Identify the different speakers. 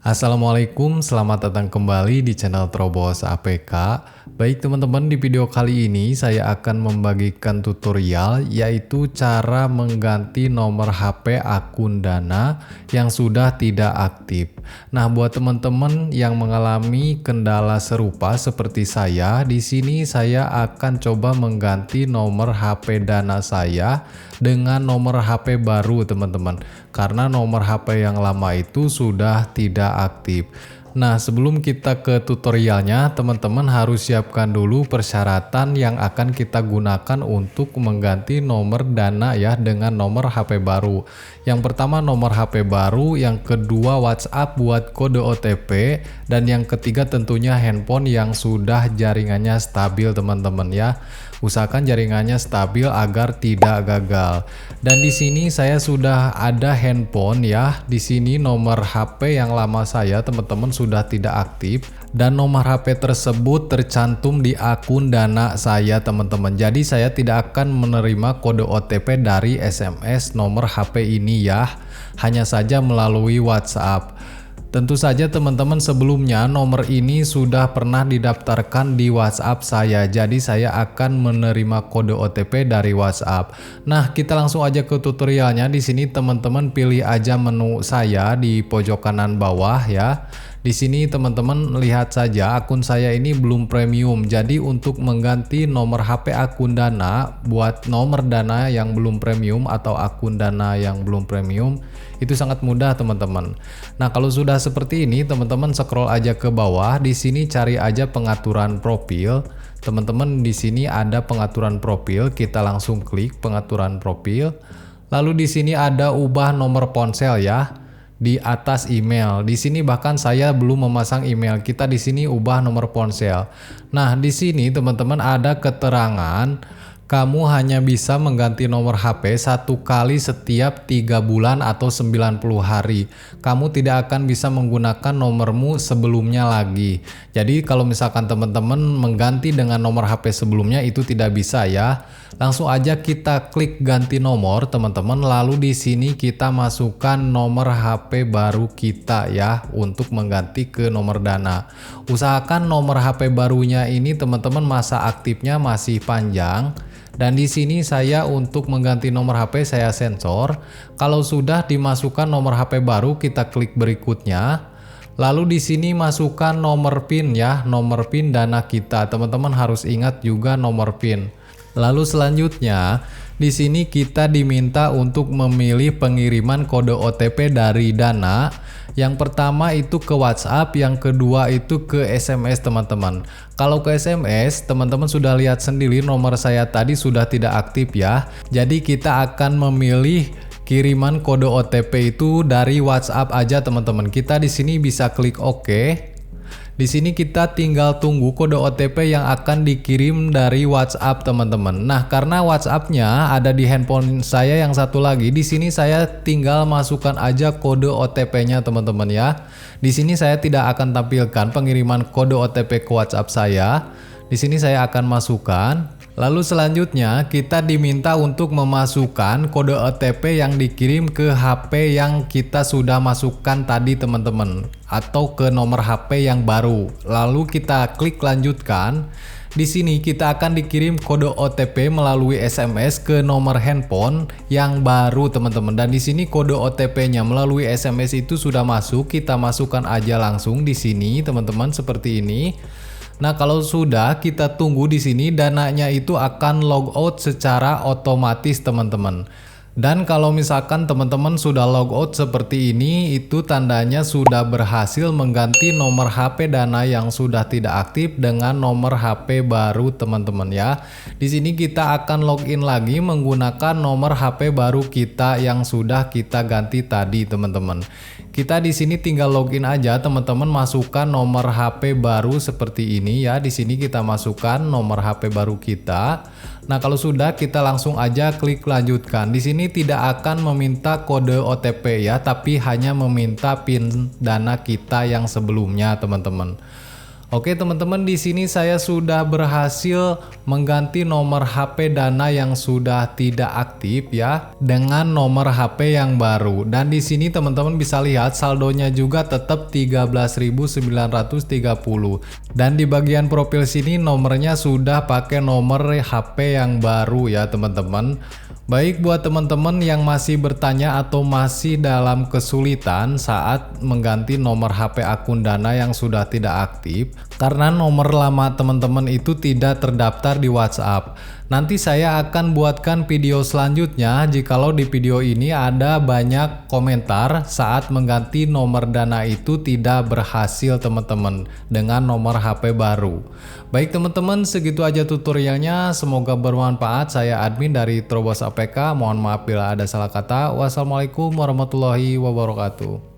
Speaker 1: Assalamualaikum, selamat datang kembali di channel Trobos APK. Baik teman-teman, di video kali ini saya akan membagikan tutorial yaitu cara mengganti nomor HP akun Dana yang sudah tidak aktif. Nah, buat teman-teman yang mengalami kendala serupa seperti saya, di sini saya akan coba mengganti nomor HP Dana saya dengan nomor HP baru teman-teman. Karena nomor HP yang lama itu sudah tidak aktif. Nah, sebelum kita ke tutorialnya, teman-teman harus siapkan dulu persyaratan yang akan kita gunakan untuk mengganti nomor Dana ya dengan nomor HP baru. Yang pertama nomor HP baru, yang kedua WhatsApp buat kode OTP, dan yang ketiga tentunya handphone yang sudah jaringannya stabil teman-teman ya. Usahakan jaringannya stabil agar tidak gagal. Dan di sini saya sudah ada handphone ya. Di sini nomor HP yang lama saya teman-teman sudah tidak aktif dan nomor HP tersebut tercantum di akun Dana saya teman-teman. Jadi saya tidak akan menerima kode OTP dari SMS nomor HP ini ya. Hanya saja melalui WhatsApp. Tentu saja teman-teman sebelumnya nomor ini sudah pernah didaftarkan di WhatsApp saya. Jadi saya akan menerima kode OTP dari WhatsApp. Nah, kita langsung aja ke tutorialnya. Di sini teman-teman pilih aja menu saya di pojok kanan bawah ya. Di sini teman-teman lihat saja akun saya ini belum premium. Jadi untuk mengganti nomor HP akun Dana buat nomor Dana yang belum premium atau akun Dana yang belum premium itu sangat mudah teman-teman. Nah, kalau sudah seperti ini teman-teman scroll aja ke bawah. Di sini cari aja pengaturan profil. Teman-teman di sini ada pengaturan profil. Kita langsung klik pengaturan profil. Lalu di sini ada ubah nomor ponsel ya. Di atas email. Di sini bahkan saya belum memasang email. Kita di sini ubah nomor ponsel. Nah, di sini teman-teman ada keterangan kamu hanya bisa mengganti nomor HP satu kali setiap 3 bulan atau 90 hari. Kamu tidak akan bisa menggunakan nomormu sebelumnya lagi. Jadi kalau misalkan teman-teman mengganti dengan nomor HP sebelumnya itu tidak bisa ya. Langsung aja kita klik ganti nomor teman-teman. Lalu di sini kita masukkan nomor HP baru kita ya untuk mengganti ke nomor Dana. Usahakan nomor HP barunya ini teman-teman masa aktifnya masih panjang. Dan di sini saya untuk mengganti nomor HP saya sensor. Kalau sudah dimasukkan nomor HP baru kita klik berikutnya. Lalu di sini masukkan nomor PIN ya, nomor PIN Dana kita. Teman-teman harus ingat juga nomor PIN. Lalu selanjutnya di sini kita diminta untuk memilih pengiriman kode OTP dari Dana. Yang pertama itu ke WhatsApp, yang kedua itu ke SMS teman-teman. Kalau ke SMS, teman-teman sudah lihat sendiri nomor saya tadi sudah tidak aktif ya. Jadi kita akan memilih kiriman kode OTP itu dari WhatsApp aja teman-teman. Kita di sini bisa klik OK. Di sini kita tinggal tunggu kode OTP yang akan dikirim dari WhatsApp teman-teman. Nah, karena WhatsApp-nya ada di handphone saya yang satu lagi, di sini saya tinggal masukkan aja kode OTP-nya teman-teman ya. Di sini saya tidak akan tampilkan pengiriman kode OTP ke WhatsApp saya. Di sini saya akan masukkan. Lalu selanjutnya kita diminta untuk memasukkan kode OTP yang dikirim ke HP yang kita sudah masukkan tadi teman-teman, atau ke nomor HP yang baru. Lalu kita klik lanjutkan. Di sini kita akan dikirim kode OTP melalui SMS ke nomor handphone yang baru teman-teman. Dan di sini kode OTP-nya melalui SMS itu sudah masuk. Kita masukkan aja langsung di sini teman-teman seperti ini. Nah, kalau sudah kita tunggu di sini Dananya itu akan logout secara otomatis teman-teman. Dan kalau misalkan teman-teman sudah logout seperti ini, itu tandanya sudah berhasil mengganti nomor HP Dana yang sudah tidak aktif dengan nomor HP baru teman-teman ya. Di sini kita akan login lagi menggunakan nomor HP baru kita yang sudah kita ganti tadi teman-teman. Kita di sini tinggal login aja teman-teman, masukkan nomor HP baru seperti ini ya. Di sini kita masukkan nomor HP baru kita. Nah, kalau sudah kita langsung aja klik lanjutkan. Di sini tidak akan meminta kode OTP ya, tapi hanya meminta PIN Dana kita yang sebelumnya teman-teman. Oke teman-teman, di sini saya sudah berhasil mengganti nomor HP Dana yang sudah tidak aktif ya dengan nomor HP yang baru. Dan di sini teman-teman bisa lihat saldonya juga tetap 13.930. Dan di bagian profil sini nomornya sudah pakai nomor HP yang baru ya teman-teman. Baik, buat teman-teman yang masih bertanya atau masih dalam kesulitan saat mengganti nomor HP akun Dana yang sudah tidak aktif karena nomor lama teman-teman itu tidak terdaftar di WhatsApp. Nanti saya akan buatkan video selanjutnya jikalau di video ini ada banyak komentar saat mengganti nomor Dana itu tidak berhasil teman-teman dengan nomor HP baru. Baik teman-teman, segitu aja tutorialnya, semoga bermanfaat. Saya admin dari Trobos APK, mohon maaf bila ada salah kata. Wassalamualaikum warahmatullahi wabarakatuh.